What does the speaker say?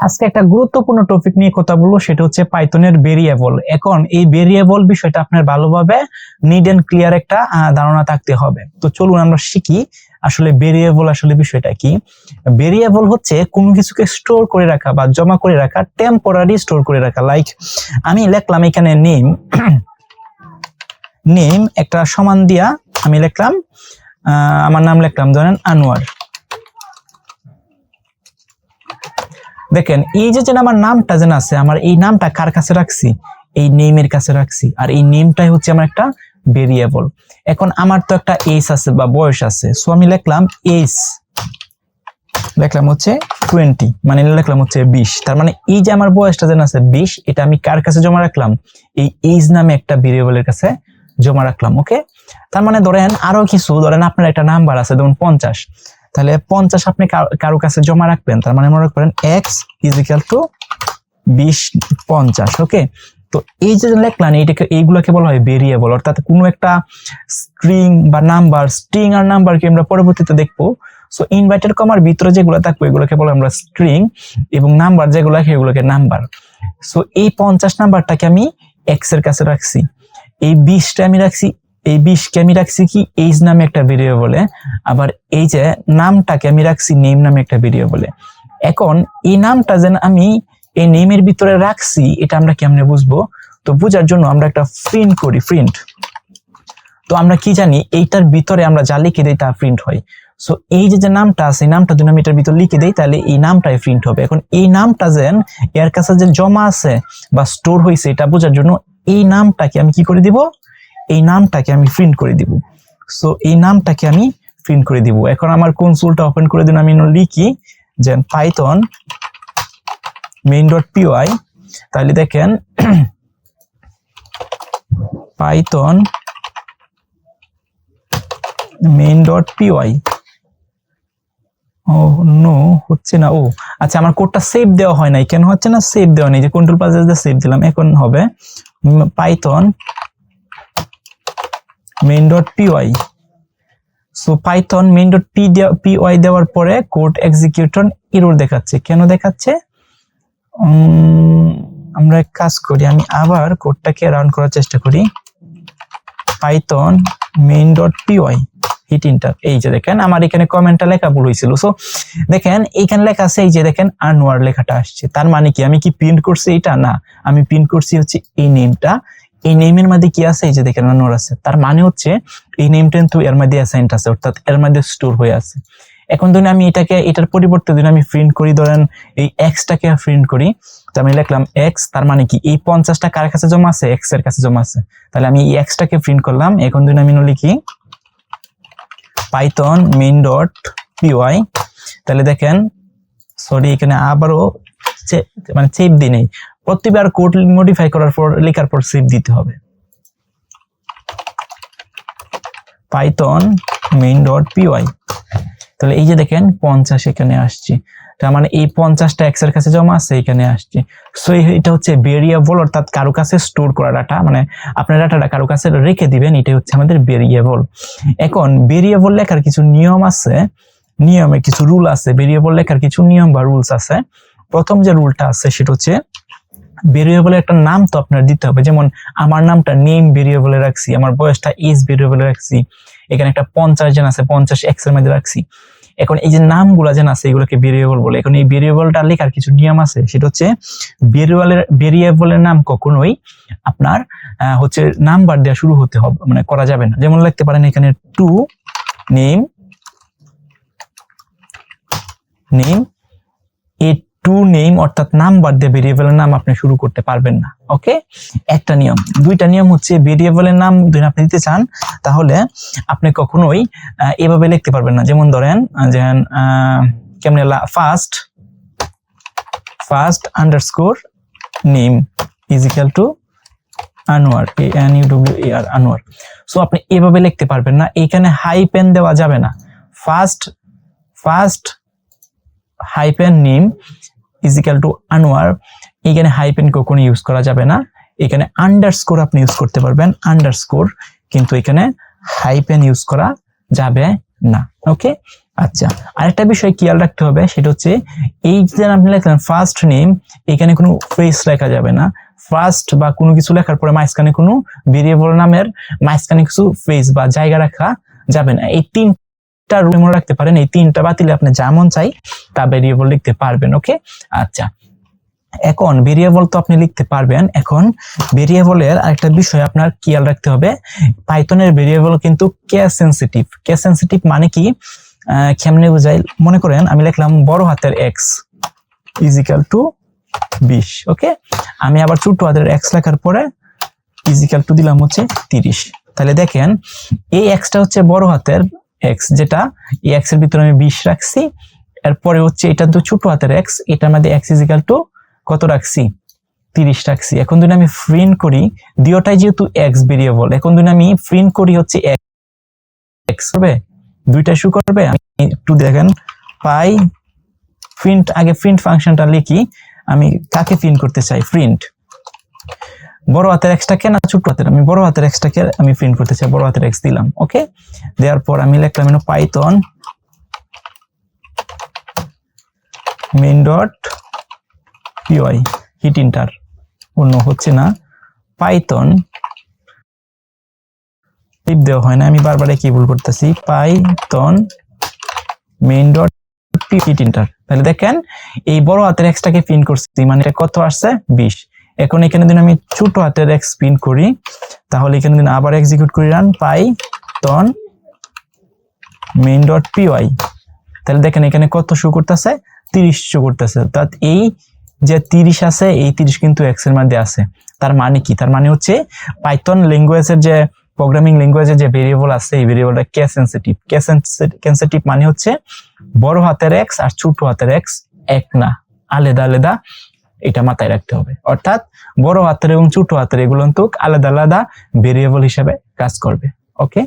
আজকে একটা গুরুত্বপূর্ণ টপিক নিয়ে কথা বলবো, সেটা হচ্ছে পাইথনের ভেরিয়েবল। এখন এই ভেরিয়েবল বিষয়টা আপনার ভালোভাবে নিড এন্ড ক্লিয়ার একটা ধারণা থাকতে হবে। তো চলুন আমরা শিখি আসলে ভেরিয়েবল আসলে বিষয়টা কি। ভেরিয়েবল হচ্ছে কোনো কিছুকে স্টোর করে রাখা বা জমা করে রাখা, টেম্পোরারি স্টোর করে রাখা। লাইক আমি লিখলাম এখানে নেম, নেম একটা সমান দিয়া আমি লিখলাম আমার নাম লিখলাম ধরেন আনোয়ার। দেখেন এই যে আমার নামটা যেন আছে, আমার এই নামটা কার কাছে রাখছি? এই নেমের কাছে রাখছি, আর এই নেমটাই হচ্ছে আমার একটা ভেরিয়েবল। এখন আমার তো একটা এজ আছে বা বয়স আছে, সো আমি লিখলাম এজ, লিখলাম হচ্ছে 20, মানে লিখলাম হচ্ছে 20। তার মানে এই যে আমার বয়সটা যেন আছে 20, এটা আমি কার কাছে জমা রাখলাম? এই এজ নামে একটা ভেরিয়েবলের কাছে জমা রাখলাম। ওকে, তার মানে ধরেন আরো কিছু, ধরেন আপনার একটা নাম্বার আছে যেমন 50, তাহলে 50 আপনি কারো কাছে জমা রাখবেন, তার মানে মনে রাখবেন x = 20 50। ওকে, তো এই যে লিখলাম এইগুলোকে বলা হয় ভেরিয়েবল, অর্থাৎ কোনো একটা স্ট্রিং বা নাম্বার, স্ট্রিং আর নাম্বারকে আমরা পরবর্তীতে দেখবো। সো ইনভার্টেড কমার ভিতরে যেগুলো থাকবে এগুলোকে বলে আমরা স্ট্রিং, এবং নাম্বার যেগুলো সেগুলোকে নাম্বার। সো এই 50 নাম্বারটাকে আমি x এর কাছে রাখছি, এই 20টা আমি রাখছি, এই 20কে আমি রাখছি কি এইজ নামে একটা ভেরিয়েবলে, আবার এই যে নামটাকে আমি রাখছি নেম নামে একটা ভেরিয়েবলে। এখন এই নামটা যেন আমি এই নেমের ভিতরে রাখছি, এটা আমরা কেমনে বুঝবো? তো বোঝার জন্য আমরা একটা প্রিন্ট করি, প্রিন্ট। তো আমরা কি জানি, এইটার ভিতরে আমরা যা লিখে দিই তা প্রিন্ট হয়। সো এই যে নামটা আছে, এই নামটা যদি আমি এটার ভিতরে লিখে দিই তাহলে এই নামটাই প্রিন্ট হবে। এখন এই নামটা যেন এর কাছে যে জমা আছে বা স্টোর হয়েছে, এটা বোঝার জন্য এই নামটাকে আমি কি করে দিব? এই নামটাকে আমি প্রিন্ট করে দিব। সো এই নামটাকে আমি প্রিন্ট করে দিব। এখন আমার কনসোলটা ওপেন করে দিন, আমি লিখি যে পাইথন main.py, তাহলে দেখেন পাইথন main.py। ও নো, হচ্ছে না। ও আচ্ছা, আমার কোডটা সেভ দেওয়া হয় নাই, কেন হচ্ছে না? সেভ দেওয়া নেই, যে কন্ট্রোল প্লাস দিয়ে সেভ দিলাম। এখন হবে Python main.py। So Python main.py দেওয়ার পরে কোড এক্সিকিউশন এরর দেখাচ্ছে। কেন দেখাচ্ছে? আমরা এক কাজ করি, আমি আবার কোডটাকে রান করার চেষ্টা করি। Python main.py, hit enter. এই যে দেখেন আমার এখানে কমেন্টটা লেখা ভুল হয়েছিল। সো দেখেন এইখানে লেখা আছে, এই যে দেখেন আনোয়ার লেখাটা আসছে। তার মানে কি আমি কি প্রিন্ট করছি? এটা না, আমি প্রিন্ট করছি হচ্ছে এই নেমটা। এই নেমের মধ্যে কি আছে? এই যে দেখেন আনোয়ার আছে। তার মানে হচ্ছে এই নেমটা কিন্তু এর মধ্যে অ্যাসাইন্ড আছে, অর্থাৎ এর মধ্যে স্টোর হয়ে আছে। এখন ধরুন আমি এটার পরিবর্তে যদি আমি প্রিন্ট করি, ধরেন এই এক্সটাকে প্রিন্ট করি, তো আমি লিখলাম এক্স, তার মানে কি এই 50টা কার কাছে জমা আছে? এক্স এর কাছে জমা আছে। তাহলে আমি এই এক্সটাকে প্রিন্ট করলাম। এখন যদি আমি লিখি পাইথন main.py, তাহলে দেখেন, সরি এখানে আবারও মানে সেভ দিই নেই, প্রতিবার কোড মডিফাই করার পর লেখার পর সেভ দিতে হবে। পাইথন main.py, তাহলে এই যে দেখেন 50 এখানে আসছে, তার মানে এই 50টা এক্স এর কাছে জমা আছে, এখানে আসছে। সো এটা হচ্ছে ভেরিয়েবল, অর্থাৎ কারো কাছে স্টোর করা ডাটা, মানে আপনার ডাটাটা কারো কাছে রেখে দিবেন, এটাই হচ্ছে আমাদের ভেরিয়েবল। এখন ভেরিয়েবল লেখার কিছু নিয়ম আছে, নিয়মে কিছু রুল আছে। ভেরিয়েবল লেখার কিছু নিয়ম বা রুলস আছে। প্রথম যে রুলটা আছে সেটা হচ্ছে ভেরিয়েবলের একটা নাম তো আপনার দিতে হবে। যেমন আমার নামটা নেম ভেরিয়েবলে রাখছি, আমার বয়সটা এজ ভেরিয়েবলে রাখছি, এখানে একটা 50 জন আছে, 50 এক্স এর মধ্যে রাখছি। এখন এই যে নামগুলা যেন আছে এগুলোকে ভেরিয়েবল বলে। এখন এই ভেরিয়েবলটা লেখার কিছু নিয়ম আছে, সেটা হচ্ছে ভেরিয়েবলের নাম কখনোই আপনার হচ্ছে নাম্বার দেওয়া শুরু হতে হবে, মানে করা যাবে না। যেমন লিখতে পারেন এখানে টু নেম, এই টু নেম অর্থাৎ নাম্বার দিয়ে ভেরিয়েবলের নাম আপনি শুরু করতে পারবেন না। ওকে, একটা নিয়ম। দুইটা নিয়ম হচ্ছে, ভেরিয়েবলের নাম যদি আপনি দিতে চান তাহলে আপনি কখনোই এভাবে লিখতে পারবেন না। যেমন ধরেন যেমন কেমনে first underscore name = Anwar, ANUWAR, Anwar. So আপনি এভাবে লিখতে পারবেন না, এখানে হাইপেন দেওয়া যাবে না। ফার্স্ট হাইপেন নেম = আনোয়ার, এখানে হাইপেন কখনো ইউজ করা যাবে না। এখানে আন্ডারস্কোর আপনি ইউজ করতে পারবেন, আন্ডারস্কোর, কিন্তু এখানে হাইপেন ইউজ করা যাবে না। ওকে, আচ্ছা, আরেকটা বিষয় খেয়াল রাখতে হবে, সেটা হচ্ছে এই যে আপনি লিখলেন ফার্স্ট নেম, এখানে কোনো ফ্রেজ লেখা যাবে না। ফার্স্ট বা কোনো কিছু লেখার পরে মাঝখানে কোনো ভেরিয়েবল নামের মাঝখানে কিছু ফ্রেজ বা জায়গা রাখা যাবে না। এই তিনটা রুল মনে রাখতে পারেন, এই তিনটা বাতিলে আপনি যেমন চাই তা ভেরিয়েবল লিখতে পারবেন। ওকে, আচ্ছা, এখন ভেরিয়েবল তো আপনি লিখতে পারবেন। এখন ভেরিয়েবলের আরেকটা বিষয় আপনার খেয়াল রাখতে হবে, পাইথনের ভেরিয়েবল কিন্তু কেস সেনসিটিভ। কেস সেনসিটিভ মানে কি, কেমনে বোঝাই, মনে করেন আমি লিখলাম বড় হাতের x ইজিক্যাল টু 20। ওকে, আমি আবার ছোট হাতের x লেখার পরে ইজিক্যাল টু দিলাম হচ্ছে 30। তাহলে দেখেন এই xটা হচ্ছে বড় হাতের x, যেটা এই x এর ভিতরে আমি 20 রাখছি। এরপরে হচ্ছে এটা তো ছোট হাতের x, এটার মধ্যে x ইজিক্যাল টু কত রাখছি, 30 রাখছি। এখন যদি আমি প্রিন্ট করি, দুটোটাই যেহেতু x ভেরিয়েবল, এখন যদি আমি প্রিন্ট করি হচ্ছে x হবে, দুইটা শু করবে। আমি একটু দেখেন পাই প্রিন্ট, আগে প্রিন্ট ফাংশনটা লিখি, আমি কাকে প্রিন্ট করতে চাই, প্রিন্ট বড় হাতের এক্সটাকে না ছোট হাতের, আমি বড় হাতের এক্সটাকে আমি প্রিন্ট করতে চাই, বড় হাতের এক্স দিলাম। ওকে, দেওয়ার পর আমি লিখলাম python main dot PY, hit enter, অন্য হচ্ছে না, পাইথন টিপ দেওয়া হয় না, আমি বারবার কি ভুল করতেছি, python main dot hit enter. তাহলে দেখেন এই বড় হাতের এক্সটাকে প্রিন্ট করছি, মানে এটা কত আসছে 20। এখন এখানে যদি আমি ছোট হাতের এক্স প্রিন্ট করি, তাহলে এখানে যদি আবার এক্সিকিউট করি run Python main dot PY, তাহলে দেখেন এখানে কত শো করতেছে, 30 শো করতেছে। অর্থাৎ এই যে 30 আছে, এই 30 কিন্তু এক্স এর মধ্যে আছে। তার মানে কি, তার মানে হচ্ছে পাইথন ল্যাঙ্গুয়েজের যে প্রোগ্রামিং ল্যাঙ্গুয়েজের যে ভেরিয়েবল আছে, এই ভেরিয়েবলটা কেস সেনসিটিভ। কেস সেনসিটিভ মানে হচ্ছে বড় হাতের এক্স আর ছোট হাতের এক্স এক না, আলাদা আলাদা, এটা মাথায় রাখতে হবে। অর্থাৎ বড় হাতের এবং ছোট হাতের এগুলো কিন্তু আলাদা আলাদা ভেরিয়েবল হিসেবে কাজ করবে। ওকে।